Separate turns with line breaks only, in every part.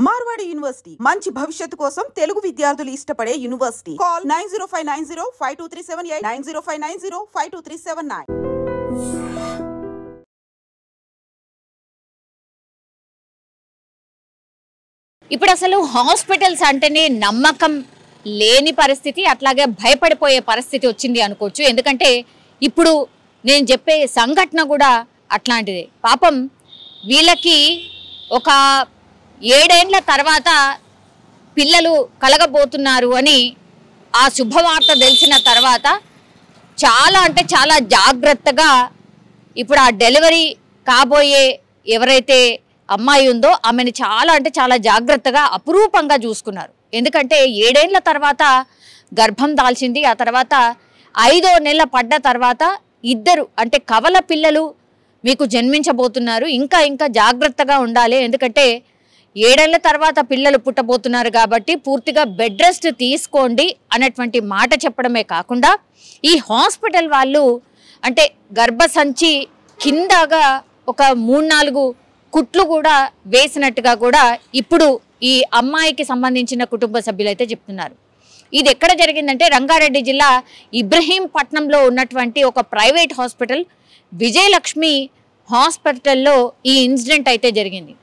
Marwadi university మంచి భవిష్యత్తు కోసం తెలుగు విద్యార్థులు ఇష్టపడే యూనివర్సిటీ. కాల్ 9059052378 9059052379.
ఇప్పుడు అసలు హాస్పిటల్స్ అంటేనే నమ్మకం లేని పరిస్థితి, అట్లాగే భయపడిపోయే పరిస్థితి వచ్చింది అనుకోవచ్చు. ఎందుకంటే ఇప్పుడు నేను చెప్పే సంఘటన కూడా అట్లాంటిదే. పాపం వీళ్ళకి ఒక 7 ఏళ్ల తర్వాత పిల్లలు కలగబోతున్నారు అని ఆ శుభవార్త తెలిసిన తర్వాత చాలా అంటే చాలా జాగ్రత్తగా ఇప్పుడు ఆ డెలివరీ కాబోయే ఎవరైతే అమ్మాయి ఉందో ఆమెను చాలా అంటే చాలా జాగ్రత్తగా అపురూపంగా చూసుకున్నారు. ఎందుకంటే 7 ఏళ్ల తర్వాత గర్భం దాల్చింది. ఆ తర్వాత 5వ నెల పడ్డ తర్వాత 2 అంటే కవల పిల్లలు మీకు జన్మించబోతున్నారు. ఇంకా ఇంకా జాగ్రత్తగా ఉండాలి. ఎందుకంటే 7 ఏళ్ల తర్వాత పిల్లలు పుట్టబోతున్నారు కాబట్టి పూర్తిగా బెడ్ రెస్ట్ తీసుకోండి అన్నటువంటి మాట చెప్పడమే కాకుండా ఈ హాస్పిటల్ వాళ్ళు అంటే గర్భసంచి కిందగా ఒక 3-4 కుట్లు కూడా వేసినట్టుగా కూడా ఇప్పుడు ఈ అమ్మాయికి సంబంధించిన కుటుంబ సభ్యులైతే చెప్తున్నారు. ఇది ఎక్కడ జరిగిందంటే రంగారెడ్డి జిల్లా ఇబ్రహీంపట్నంలో ఉన్నటువంటి ఒక ప్రైవేట్ హాస్పిటల్ విజయలక్ష్మి హాస్పిటల్లో ఈ ఇన్సిడెంట్ అయితే జరిగింది.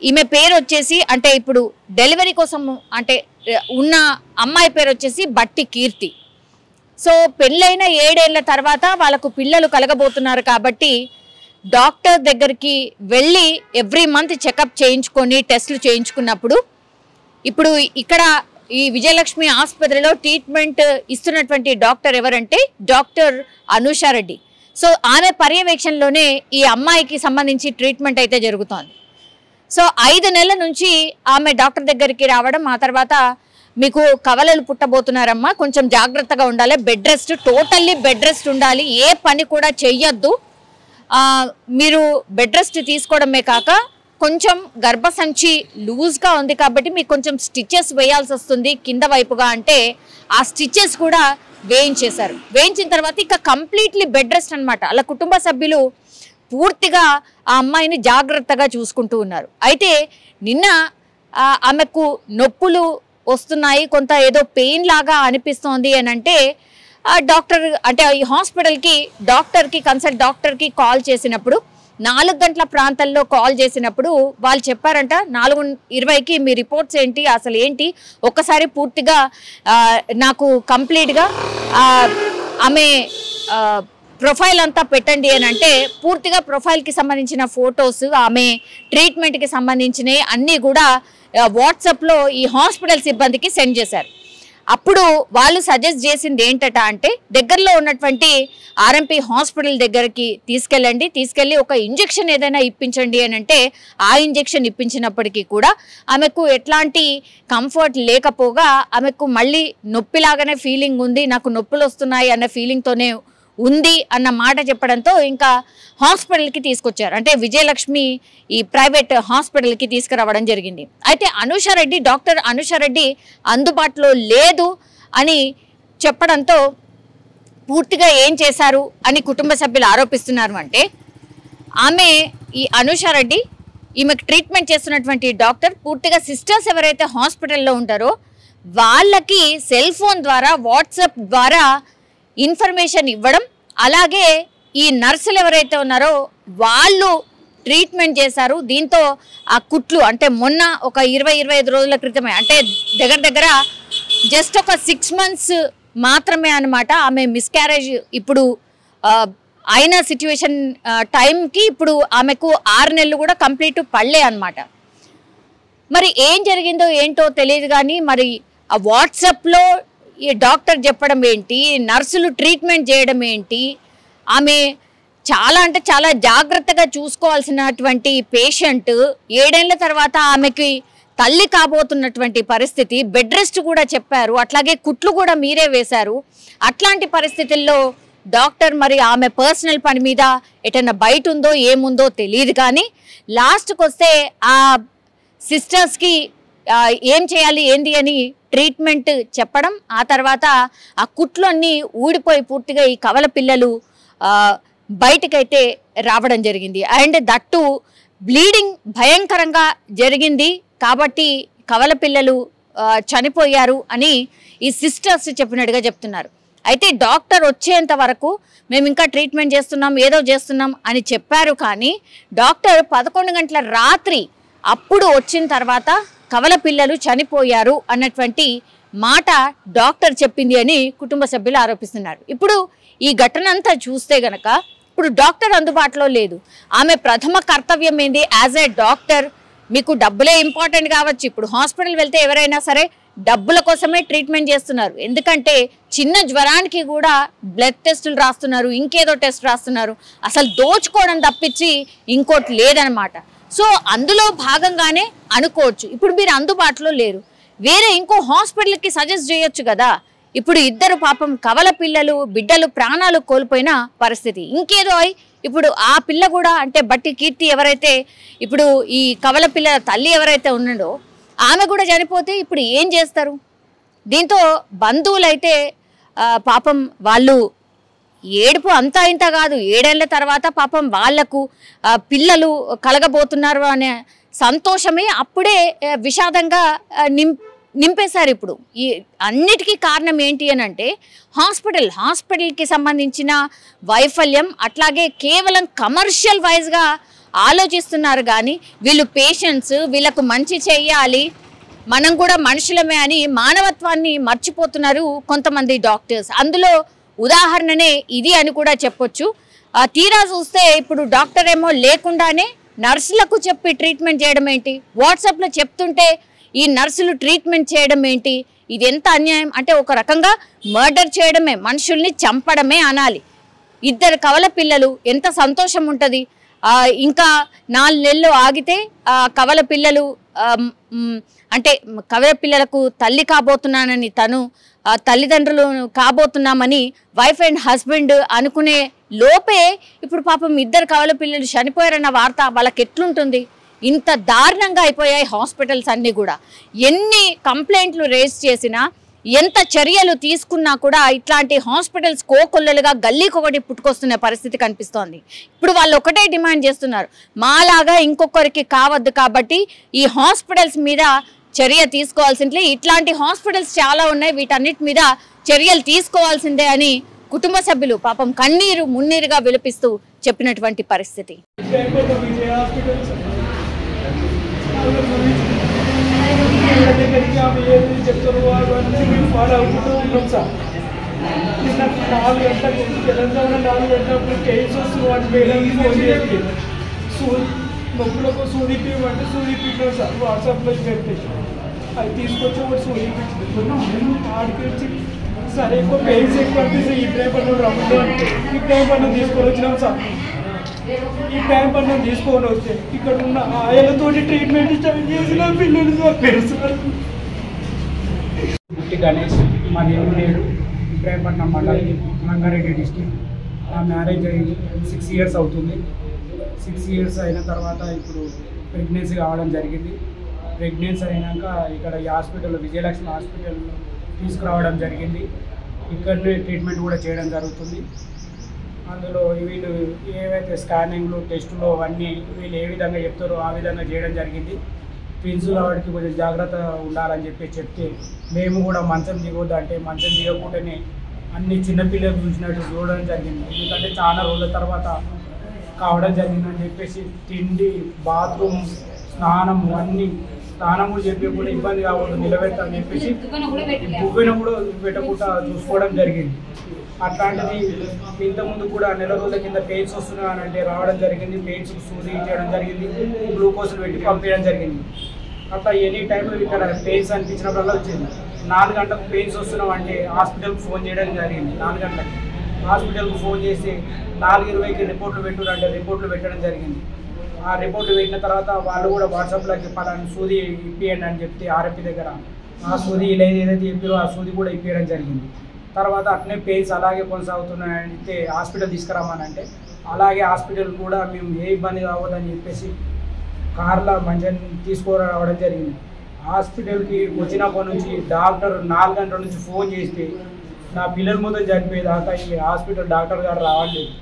ఈమె పేరు వచ్చేసి అంటే ఇప్పుడు డెలివరీ కోసం అంటే ఉన్న అమ్మాయి పేరు వచ్చేసి బట్టి కీర్తి. సో పెళ్ళైన 7 ఏళ్ల తర్వాత వాళ్ళకు పిల్లలు కలగబోతున్నారు కాబట్టి డాక్టర్ దగ్గరికి వెళ్ళి ఎవ్రీ మంత్ చెకప్ చేయించుకొని టెస్టులు చేయించుకున్నప్పుడు ఇప్పుడు ఇక్కడ ఈ విజయలక్ష్మి ఆసుపత్రిలో ట్రీట్మెంట్ ఇస్తున్నటువంటి డాక్టర్ ఎవరంటే డాక్టర్ అనుషారెడ్డి. సో ఆమె పర్యవేక్షణలోనే ఈ అమ్మాయికి సంబంధించి ట్రీట్మెంట్ అయితే జరుగుతోంది. సో 5 నెలల నుంచి ఆమె డాక్టర్ దగ్గరికి రావడం, ఆ తర్వాత మీకు కవలలు పుట్టబోతున్నారమ్మా, కొంచెం జాగ్రత్తగా ఉండాలి, bed rest totally bed rest ఉండాలి, ఏ పని కూడా చెయ్యొద్దు, మీరు బెడ్ రెస్ట్ తీసుకోవడమే కాక కొంచెం గర్భసంచి లూజ్గా ఉంది కాబట్టి మీకు కొంచెం స్టిచెస్ వేయాల్సి వస్తుంది కింద వైపుగా అంటే ఆ స్టిచెస్ కూడా వేయించేశారు. వేయించిన తర్వాత ఇక కంప్లీట్లీ బెడ్ రెస్ట్ అనమాట. అలా కుటుంబ సభ్యులు పూర్తిగా ఆ అమ్మాయిని జాగ్రత్తగా చూసుకుంటూ ఉన్నారు. అయితే నిన్న ఆమెకు నొప్పులు వస్తున్నాయి, కొంత ఏదో పెయిన్ లాగా అనిపిస్తోంది అని అంటే డాక్టర్ అంటే ఈ హాస్పిటల్కి కన్సల్ట్ డాక్టర్కి కాల్ చేసినప్పుడు 4 గంటల ప్రాంతంలో కాల్ చేసినప్పుడు వాళ్ళు చెప్పారంట 4:20కి మీ రిపోర్ట్స్ ఏంటి, అసలు ఏంటి ఒక్కసారి పూర్తిగా నాకు కంప్లీట్గా ఆమె ప్రొఫైల్ అంతా పెట్టండి అని అంటే పూర్తిగా ప్రొఫైల్కి సంబంధించిన ఫొటోస్, ఆమె ట్రీట్మెంట్కి సంబంధించినవి అన్నీ కూడా వాట్సాప్లో ఈ హాస్పిటల్ సిబ్బందికి సెండ్ చేశారు. అప్పుడు వాళ్ళు సజెస్ట్ చేసింది ఏంటట అంటే దగ్గరలో ఉన్నటువంటి ఆర్ఎంపీ హాస్పిటల్ దగ్గరికి తీసుకెళ్ళి ఒక ఇంజెక్షన్ ఏదైనా ఇప్పించండి అని అంటే ఆ ఇంజెక్షన్ ఇప్పించినప్పటికీ కూడా ఆమెకు ఎట్లాంటి కంఫర్ట్ లేకపోగా ఆమెకు మళ్ళీ నొప్పిలాగానే ఫీలింగ్ ఉంది, నాకు నొప్పులు వస్తున్నాయి అన్న ఫీలింగ్తోనే ఉంది అన్న మాట చెప్పడంతో ఇంకా హాస్పిటల్కి తీసుకొచ్చారు. అంటే విజయలక్ష్మి ఈ ప్రైవేట్ హాస్పిటల్కి తీసుకురావడం జరిగింది. అయితే డాక్టర్ అనుషారెడ్డి అందుబాటులో లేదు అని చెప్పడంతో పూర్తిగా ఏం చేశారు అని కుటుంబ సభ్యులు ఆరోపిస్తున్నారు. అంటే ఆమె ఈ అనుషారెడ్డి ఈమెకు ట్రీట్మెంట్ చేస్తున్నటువంటి డాక్టర్ పూర్తిగా సిస్టర్స్ ఎవరైతే హాస్పిటల్లో ఉంటారో వాళ్ళకి సెల్ ఫోన్ ద్వారా వాట్సాప్ ద్వారా ఇన్ఫర్మేషన్ ఇవ్వడం, అలాగే ఈ నర్సులు ఎవరైతే ఉన్నారో వాళ్ళు ట్రీట్మెంట్ చేశారు. దీంతో ఆ కుట్లు అంటే మొన్న ఒక 20-25 రోజుల క్రితమే అంటే దగ్గర జస్ట్ ఒక 6 months మాత్రమే అనమాట ఆమె మిస్క్యారేజ్ ఇప్పుడు అయిన సిచ్యువేషన్ టైంకి ఇప్పుడు ఆమెకు 6 నెలలు కూడా కంప్లీట్ పడలే అనమాట. మరి ఏం జరిగిందో ఏంటో తెలియదు కానీ మరి ఆ వాట్సాప్లో ఈ డాక్టర్ చెప్పడం ఏంటి, నర్సులు ట్రీట్మెంట్ చేయడం ఏంటి, ఆమె చాలా అంటే చాలా జాగ్రత్తగా చూసుకోవాల్సినటువంటి పేషెంట్ 7 ఏళ్ల తర్వాత ఆమెకి తల్లి కాబోతున్నటువంటి పరిస్థితి, బెడ్ రెస్ట్ కూడా చెప్పారు, అట్లాగే కుట్లు కూడా మీరే వేశారు. అట్లాంటి పరిస్థితుల్లో డాక్టర్ మరి ఆమె పర్సనల్ పని మీద ఎటన్నా బయట ఉందో ఏముందో తెలియదు కానీ లాస్ట్కి వస్తే ఆ సిస్టర్స్కి ఏం చేయాలి ఏంది అని ట్రీట్మెంట్ చెప్పడం, ఆ తర్వాత ఆ కుట్లు అన్నీ ఊడిపోయి పూర్తిగా ఈ కవల పిల్లలు బయటకైతే రావడం జరిగింది. అండ్ దట్టు బ్లీడింగ్ భయంకరంగా జరిగింది కాబట్టి కవల పిల్లలు చనిపోయారు అని ఈ సిస్టర్స్ చెప్పినట్టుగా చెప్తున్నారు. అయితే డాక్టర్ వచ్చేంత వరకు మేము ఇంకా ట్రీట్మెంట్ చేస్తున్నాం, ఏదో చేస్తున్నాం అని చెప్పారు. కానీ డాక్టర్ 11 గంటల రాత్రి అప్పుడు వచ్చిన తర్వాత కవల పిల్లలు చనిపోయారు అన్నటువంటి మాట డాక్టర్ చెప్పింది అని కుటుంబ సభ్యులు ఆరోపిస్తున్నారు. ఇప్పుడు ఈ ఘటన అంతా చూస్తే గనక ఇప్పుడు డాక్టర్ అందుబాటులో లేదు. ఆమె ప్రథమ కర్తవ్యం ఏంది? యాజ్ ఏ డాక్టర్ మీకు డబ్బులే ఇంపార్టెంట్ కావచ్చు. ఇప్పుడు హాస్పిటల్ వెళ్తే ఎవరైనా సరే డబ్బుల కోసమే ట్రీట్మెంట్ చేస్తున్నారు. ఎందుకంటే చిన్న జ్వరానికి కూడా బ్లడ్ టెస్టులు రాస్తున్నారు, ఇంకేదో టెస్ట్ రాస్తున్నారు. అసలు దోచుకోవడం తప్పించి ఇంకోటి లేదనమాట. సో అందులో భాగంగానే అనుకోవచ్చు. ఇప్పుడు మీరు అందుబాటులో లేరు, వేరే ఇంకో హాస్పిటల్కి సజెస్ట్ చేయొచ్చు కదా. ఇప్పుడు ఇద్దరు పాపం కవల పిల్లలు బిడ్డలు ప్రాణాలు కోల్పోయిన పరిస్థితి. ఇంకేదో అయి ఇప్పుడు ఆ పిల్ల కూడా అంటే బట్టి కీర్తి ఎవరైతే ఇప్పుడు ఈ కవల పిల్లల తల్లి ఎవరైతే ఉన్నాడో ఆమె కూడా చనిపోతే ఇప్పుడు ఏం చేస్తారు? దీంతో బంధువులైతే పాపం వాళ్ళు ఏడుపు అంతా ఇంత కాదు. 7 ఏళ్ల తర్వాత పాపం వాళ్లకు పిల్లలు కలగబోతున్నారు అనే సంతోషమే అప్పుడే విషాదంగా నింపేశారు. ఇప్పుడు ఈ అన్నిటికీ కారణం ఏంటి అని అంటే హాస్పిటల్కి సంబంధించిన వైఫల్యం, అట్లాగే కేవలం కమర్షియల్ వైజ్గా ఆలోచిస్తున్నారు. కానీ వీళ్ళు పేషెంట్స్, వీళ్ళకు మంచి చెయ్యాలి, మనం కూడా మనుషులమే అని మానవత్వాన్ని మర్చిపోతున్నారు కొంతమంది డాక్టర్స్. అందులో ఉదాహరణనే ఇది అని కూడా చెప్పొచ్చు. తీరా చూస్తే ఇప్పుడు డాక్టర్ ఏమో లేకుండానే నర్సులకు చెప్పి ట్రీట్మెంట్ చేయడం ఏంటి? వాట్సాప్లో చెప్తుంటే ఈ నర్సులు ట్రీట్మెంట్ చేయడం ఏంటి? ఇది ఎంత అన్యాయం అంటే ఒక రకంగా మర్డర్ చేయడమే, మనుషుల్ని చంపడమే అనాలి. 2 కవల పిల్లలు ఎంత సంతోషం ఉంటుంది. ఇంకా 4 నెలలు ఆగితే కవల పిల్లలు అంటే కవల పిల్లలకు తల్లి కాబోతున్నానని తను తల్లిదండ్రులు కాబోతున్నామని వైఫ్ అండ్ హస్బెండ్ అనుకునే లోపే ఇప్పుడు పాపం 2 కవల పిల్లలు చనిపోయారన్న వార్త వాళ్ళకి ఎట్లుంటుంది? ఇంత దారుణంగా అయిపోయాయి హాస్పిటల్స్ అన్నీ కూడా. ఎన్ని కంప్లైంట్లు రేజ్ చేసినా, ఎంత చర్యలు తీసుకున్నా కూడా ఇట్లాంటి హాస్పిటల్స్ కోకొల్లలుగా గల్లీకొకటి పుట్టుకొస్తున్న పరిస్థితి కనిపిస్తోంది. ఇప్పుడు వాళ్ళు ఒకటే డిమాండ్ చేస్తున్నారు, మాలాగా ఇంకొకరికి కావద్దు కాబట్టి ఈ హాస్పిటల్స్ మీద చర్య తీసుకోవాల్సిందే. ఇట్లాంటి హాస్పిటల్స్ చాలా ఉన్నాయి, వీటన్నిటి మీద చర్యలు తీసుకోవాల్సిందే అని కుటుంబ సభ్యులు పాపం కన్నీరు మున్నీరుగా విలపిస్తూ చెప్పినటువంటి పరిస్థితి.
చెప్తారు ఫాలో అవుతూ ఉంటాం సార్. నిన్న 4 గంటలకు తెలంగాణ 4 గంటలకు కేసు వస్తుంది. వాటి మేడం ఫోన్ చేసి నొప్పులకు సూదిపిమంటే సూదిపించాం సార్. వాట్సాప్లో పెట్టేసి అది తీసుకొచ్చి ఒకటి సూదిపించింది. ఆడికి వచ్చి సరే ఎక్కువ పెయిన్స్ ఎక్కువ అనిపిస్తుంది, ఈ టైం పన్ను రమ్ము అంటే ఈ టైం పన్ను తీసుకొని వచ్చినాం సార్. ఈ టైం పన్ను తీసుకొని వస్తే ఇక్కడ ఉన్న ఆయనతోటి ట్రీట్మెంట్ స్టార్ట్ చేసిన పిల్లలు చంపారు సార్.
గణేష్ మా నేడు ఇబ్రాహీంపట్నం మండలి, రంగారెడ్డి డిస్ట్రిక్ట్. నా మ్యారేజ్ అయ్యి 6 ఇయర్స్ అవుతుంది. 6 ఇయర్స్ అయిన తర్వాత ఇప్పుడు ప్రెగ్నెన్సీ కావడం జరిగింది. ప్రెగ్నెన్సీ అయినాక ఇక్కడ ఈ హాస్పిటల్లో విజయలక్ష్మి హాస్పిటల్లో తీసుకురావడం జరిగింది. ఇక్కడనే ట్రీట్మెంట్ కూడా చేయడం జరుగుతుంది. అందులో వీళ్ళు ఏవైతే స్కానింగ్లు టెస్టులు అవన్నీ వీళ్ళు ఏ విధంగా చెప్తారో ఆ విధంగా చేయడం జరిగింది. ట్విన్స్ కాబట్టి కొంచెం జాగ్రత్త ఉండాలని చెప్తే మేము కూడా మంచం దిగొద్దు అంటే మంచం దిగకుండానే అన్ని చిన్నపిల్లలు చూసినట్టు చూడడం జరిగింది. ఎందుకంటే చాలా రోజుల తర్వాత కావడం జరిగిందని చెప్పేసి తిండి, బాత్రూమ్, స్నానం అన్నీ స్నానములు చెప్పి కూడా ఇబ్బంది కాకూడదు నిలబెట్టాలని చెప్పేసి బువ్వెన కూడా పెట్టకుండా చూసుకోవడం జరిగింది. అట్లాంటిది ఇంతకుముందు కూడా నెల రోజుల కింద పెయిన్స్ వస్తున్నాయనంటే రావడం జరిగింది. పెయిన్స్ సూది చేయడం జరిగింది, గ్లూకోజులు పెట్టి పంపించడం జరిగింది. అట్లా ఎనీ టైంలో ఇక్కడ పెయిన్స్ అనిపించినప్పుడల్లా వచ్చింది. 4 గంటలకు పెయిన్స్ వస్తున్నాం అంటే హాస్పిటల్కి ఫోన్ చేయడం జరిగింది. 4 గంటలకి హాస్పిటల్కి ఫోన్ చేసి 4:20కి రిపోర్ట్లు పెట్టురంటే రిపోర్ట్లు పెట్టడం జరిగింది. ఆ రిపోర్ట్లు పెట్టిన తర్వాత వాళ్ళు కూడా వాట్సాప్లోకి పలానా సూది ఇప్పియండి అని చెప్తే ఆర్ఎంపీ దగ్గర ఆ సూది ఏదైతే చెప్పారో ఆ సూది కూడా ఇప్పించడం జరిగింది. తర్వాత అట్నే పెయిన్స్ అలాగే కొనసాగుతున్నాయంటే హాస్పిటల్ తీసుకురామనంటే అలాగే హాస్పిటల్ కూడా మేము ఏ ఇబ్బంది కావద్దని చెప్పేసి కార్లో మంచిగా తీసుకురావడం జరిగింది. హాస్పిటల్కి వచ్చినప్పటి నుంచి డాక్టర్ 4 గంటల నుంచి ఫోన్ చేస్తే నా పిల్లల మొత్తం చనిపోయేదాకా ఈ హాస్పిటల్ డాక్టర్ గారు రావట్లేదు.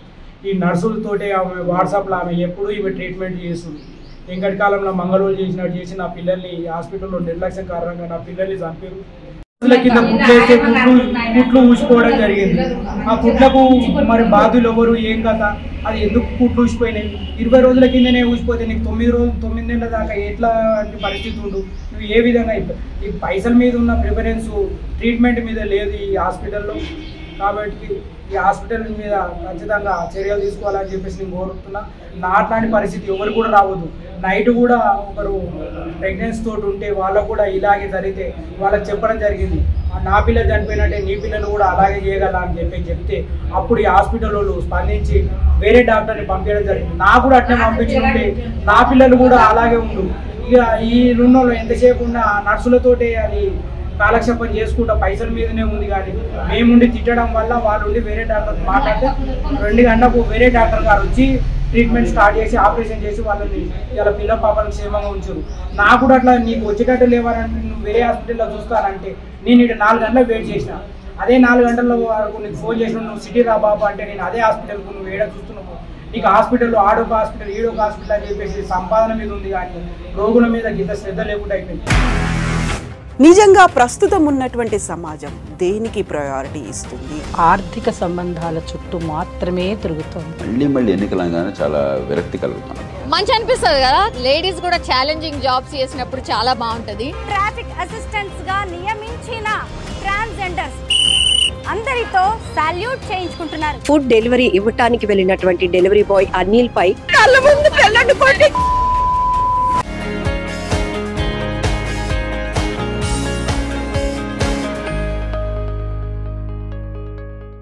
ఈ నర్సులతోటే ఆమె వాట్సాప్లో ఆమె ఎప్పుడు ఈమె ట్రీట్మెంట్ చేస్తుంది. వెంకటి కాలంలో మంగళూరు చేసినట్టు చేసి నా పిల్లల్ని హాస్పిటల్లో నిర్లక్ష్యం కారణంగా నా పిల్లల్ని చంపారు. కింద కుట్లేస్తే కుట్లు ఊసిపోవడం జరిగింది. ఆ కుట్లకు మరి బాధులు ఎవరు ఏం కదా, అది ఎందుకు కుట్లు ఊసిపోయినాయి? 20 రోజుల కిందనే ఊసిపోతే నీకు 9 నెలల దాకా ఎట్లాంటి పరిస్థితి ఉండు? నువ్వు ఏ విధంగా ఈ పైసల మీద ఉన్న ప్రిఫరెన్స్ ట్రీట్మెంట్ మీద లేదు ఈ హాస్పిటల్లో. కాబట్టి ఈ హాస్పిటల్ మీద ఖచ్చితంగా చర్యలు తీసుకోవాలని చెప్పేసి నేను కోరుతున్నా. నా అట్లాంటి పరిస్థితి ఎవరు కూడా రావద్దు. నైట్ కూడా ఒకరు ప్రెగ్నెన్సీ తోటి ఉంటే వాళ్ళకు కూడా ఇలాగే జరిగితే వాళ్ళకి చెప్పడం జరిగింది, నా పిల్లలు చనిపోయినట్టే నీ పిల్లలు కూడా అలాగే చేయగల అని చెప్తే అప్పుడు ఈ హాస్పిటల్ వాళ్ళు స్పందించి వేరే డాక్టర్ని పంపించడం జరిగింది. నాకు కూడా అట్నే పంపించుకుంటే నా పిల్లలు కూడా అలాగే ఉండు. ఇక ఈ రుణంలో ఎంతసేపు ఉన్న నర్సులతోటే అది కాలక్షేపం చేసుకుంటా పైసల మీదనే ఉంది. కానీ మేముండి తిట్టడం వల్ల వాళ్ళు ఉండి వేరే డాక్టర్ మాట్లాడితే 2 గంటలకు వేరే డాక్టర్ గారు వచ్చి ట్రీట్మెంట్ స్టార్ట్ చేసి ఆపరేషన్ చేసి వాళ్ళని ఇలా పిల్ల పాపలను క్షేమంగా ఉంచారు. నాకు కూడా అట్లా నీకు వచ్చేటట్టు లేవాలంటే నువ్వు వేరే హాస్పిటల్లో చూస్తానంటే నేను ఇక్కడ 4 గంటలకు వెయిట్ చేసిన. అదే 4 గంటల వరకు నీకు ఫోన్ చేసిన నువ్వు సిటీ రా బాబా అంటే నేను అదే హాస్పిటల్కు నువ్వు ఏడా చూస్తున్నావు. నీకు హాస్పిటల్లో ఆడొక హాస్పిటల్ ఈడొక హాస్పిటల్ అని చెప్పేసి సంపాదన మీద ఉంది కానీ రోగుల మీద ఇంత శ్రద్ధ లేకుండా అయిపోయింది.
నిజంగా ప్రస్తుతం ఉన్నటువంటి సమాజం దేనికి ప్రయారిటీ ఇస్తుంది?
ఆర్థిక సంబంధాల చుట్టూ మాత్రమే తిరుగుతుంది.
మళ్ళీ ఎన్నికలంగానే చాలా విరక్తి కలుగుతాం.
మంచి అనిపిస్తుంది కదా, లేడీస్ కూడా ఛాలెంజింగ్ జాబ్స్ చేసినప్పుడు చాలా బాగుంటది.
ట్రాఫిక్ అసిస్టెంట్స్ గా నియమించిన ట్రాన్స్జెండర్స్ అందరితో సాల్యూట్ చేయించుకుంటున్నారు.
ఫుడ్ డెలివరీ ఇవ్వటానికి వెళ్ళినటువంటి డెలివరీ బాయ్ అనిల్ పై కళ్ళ ముందు